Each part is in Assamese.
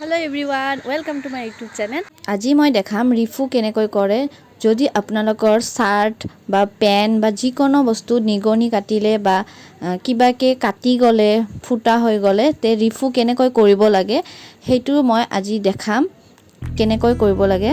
Hello everyone, welcome to my YouTube channel. আজি মই দেখাম ৰিফু কেনেকৈ কৰে। যদি আপোনালোকৰ শাৰ্ট বা পেন্ট বা যিকোনো বস্তু নিগনি কাটিলে বা কিবাকে কাটি গলে ফুটা হৈ গলে তে ৰিফু কেনেকৈ কৰিব লাগে সেইটো মই আজি দেখাম কেনেকৈ কৰিব লাগে।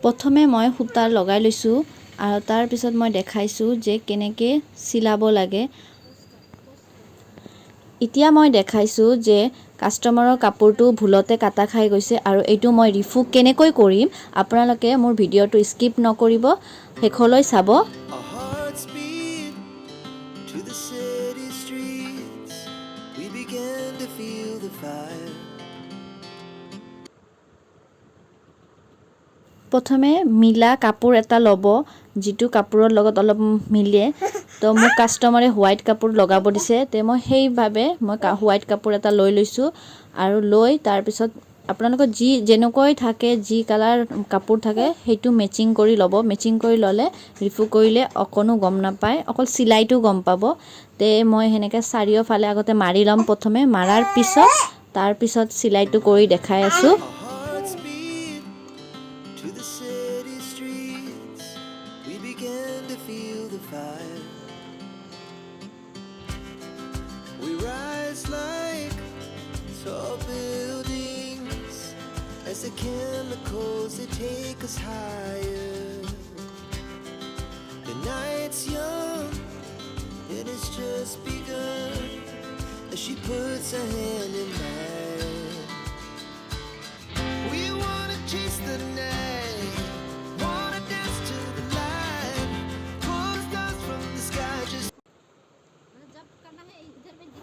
প্ৰথমে মই সূতা লগাই লৈছো আৰু তাৰ পিছত মই দেখাইছো যে কেনেকৈ চিলাব লাগে। এতিয়া মই দেখাইছো যে কাস্টমাৰৰ কাপোৰটো ভুলতে কাটা খাই গৈছে আৰু এইটো মই ৰিফু কেনেকৈ কৰিম। আপোনালোকে মোৰ ভিডিঅটো স্কিপ নকৰিব, শেষলৈ চাব। প্ৰথমে মিলা কাপোৰ এটা ল'ব যিটো কাপোৰৰ লগত অলপ মিলে। তো মোক কাস্টমাৰে হোৱাইট কাপোৰ লগাব দিছে তে মই সেইভাবে মই হোৱাইট কাপোৰ এটা লৈ লৈছো আৰু লৈ তাৰ পিছত আপোনালোকৰ যি যেনেকৈ থাকে যি কালাৰ কাপোৰ থাকে সেইটো মেচিং কৰি ল'ব। মেচিং কৰি ল'লে ৰিফু কৰিলে অকনো গম নাপায়, অকল চিলাইটো গম পাব। তে মই হেনেকে চাৰিওফালে আগতে মাৰি ল'ম। প্ৰথমে মাৰাৰ পিছত তাৰ পিছত চিলাইটো কৰি দেখাই আছো। We rise like tall buildings as the chemicals they take us higher. The night's young and it's just begun as she puts her hand in mine. We wanna chase the night, wanna dance to the light, pull stars from the sky just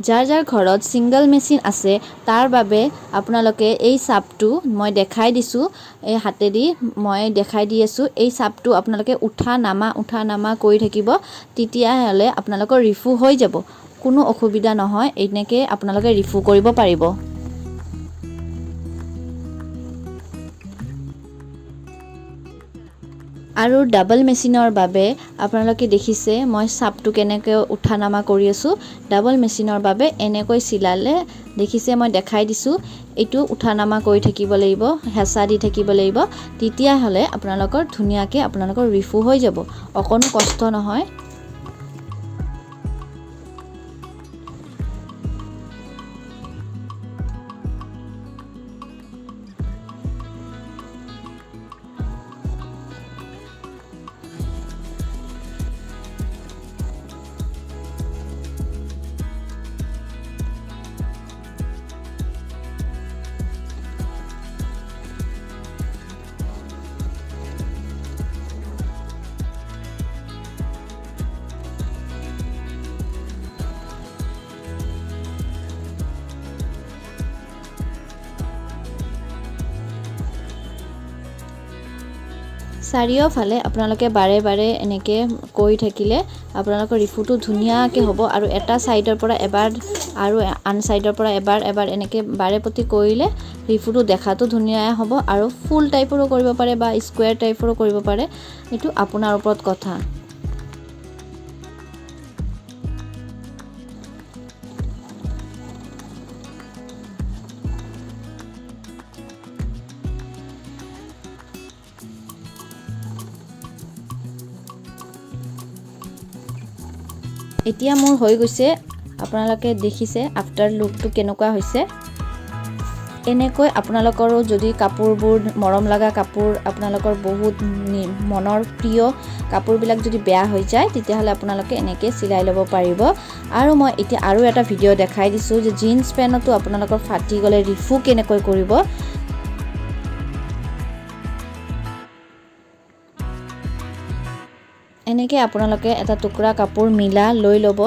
যাৰ যাৰ ঘৰত সিঙ্গল মেচিন আছে তাৰ বাবে আপোনালোকে এই চাপটো মই দেখাই দিছো, এই হাতেদি মই দেখাই দি আছো। এই চাপটো আপোনালোকে উঠা নামা কৰি থাকিব, তেতিয়া হলে আপোনালোকৰ ৰিফু হৈ যাব, কোনো অসুবিধা নহয়। এনেকৈ আপোনালোকে ৰিফু কৰিব পাৰিব। আৰু ডাবল মেচিনৰ বাবে আপোনালোকে দেখিছে মই চাপটো কেনেকৈ উঠা নামা কৰি আছো। ডাবল মেচিনৰ বাবে এনেকৈ চিলালে দেখিছে মই দেখাই দিছো। এইটো উঠা নামা কৰি থাকিব লাগিব, হেঁচা দি থাকিব লাগিব, তেতিয়া হলে আপোনালোকৰ ধুনীয়াকৈ আপোনালোকৰ ৰিফু হৈ যাব, অকনো কষ্ট নহয়। চাৰিওফালে আপোনালোকে বাৰে বাৰে এনেকৈ কৰি থাকিলে আপোনালোকৰ ৰিফুটো ধুনীয়াকৈ হ'ব। আৰু এটা সাইডৰ পৰা এবাৰ আৰু আন সাইডৰ পৰা এবাৰ এনেকৈ বাৰে প্ৰতি কৰিলে ৰিফুটো দেখাটো ধুনীয়া হ'ব। আৰু ফুল টাইপৰো কৰিব পাৰে বা স্কুৱেৰ টাইপৰো কৰিব পাৰে, এইটো আপোনাৰ ওপৰত কথা। এতিয়া মোৰ হৈ গৈছে, আপোনালোকে দেখিছে আফটাৰ লুকটো কেনেকুৱা হৈছে। এনেকৈ আপোনালোকৰো যদি কাপোৰবোৰ মৰম লগা কাপোৰ, আপোনালোকৰ বহুত মনৰ প্ৰিয় কাপোৰবিলাক যদি বেয়া হৈ যায় তেতিয়াহ'লে আপোনালোকে এনেকৈ চিলাই ল'ব পাৰিব। আৰু মই এতিয়া আৰু এটা ভিডিঅ' দেখাই দিছোঁ যে জিন্স পেণ্টতো আপোনালোকৰ ফাটি গ'লে ৰিফু কেনেকৈ কৰিব। এনেকৈ আপোনালোকে এটা টুকুৰা কাপোৰ মিলা লৈ ল'ব।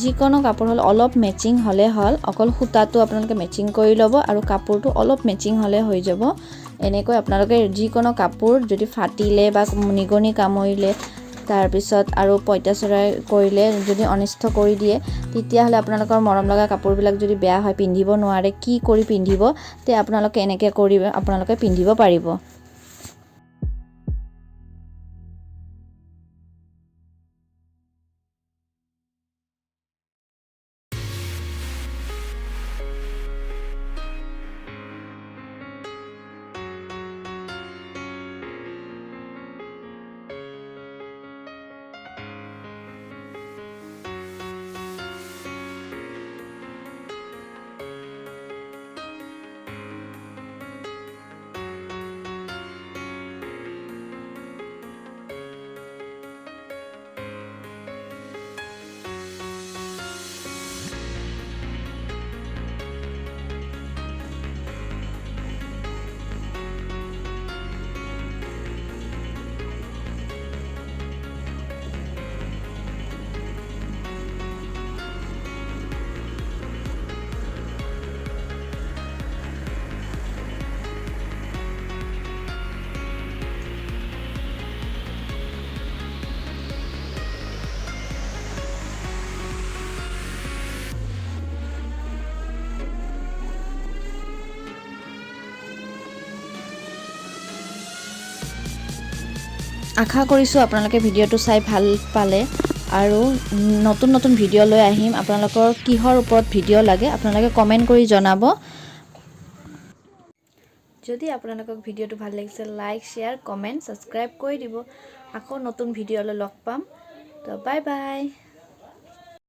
যিকোনো কাপোৰ হ'ল অলপ মেচিং হ'লে হ'ল, অকল সূতাটো আপোনালোকে মেচিং কৰি ল'ব আৰু কাপোৰটো অলপ মেচিং হ'লে হৈ যাব। এনেকৈ আপোনালোকে যিকোনো কাপোৰ যদি ফাটিলে বা নিগনি কামুৰিলে তাৰ পিছত আৰু পইতাচৰাই কৰিলে যদি অনিষ্ট কৰি দিয়ে তেতিয়াহ'লে আপোনালোকৰ মৰম লগা কাপোৰবিলাক যদি বেয়া হয় পিন্ধিব নোৱাৰে, কি কৰি পিন্ধিব তে আপোনালোকে এনেকৈ কৰি আপোনালোকে পিন্ধিব পাৰিব। আশা কৰিছোঁ আপোনালোকে ভিডিঅ'টো চাই ভাল পালে আৰু নতুন নতুন ভিডিঅ' লৈ আহিম আপোনালোকৰ কিহৰ ওপৰত ভিডিঅ' লাগে আপোনালোকে কমেণ্ট কৰি জনাব যদি আপোনালোকক ভিডিঅ'টো ভাল লাগিছে লাইক শ্বেয়াৰ কমেণ্ট ছাবস্ক্ৰাইব কৰি দিব আকৌ নতুন ভিডিঅ'লৈ লগ পাম তো বাই বাই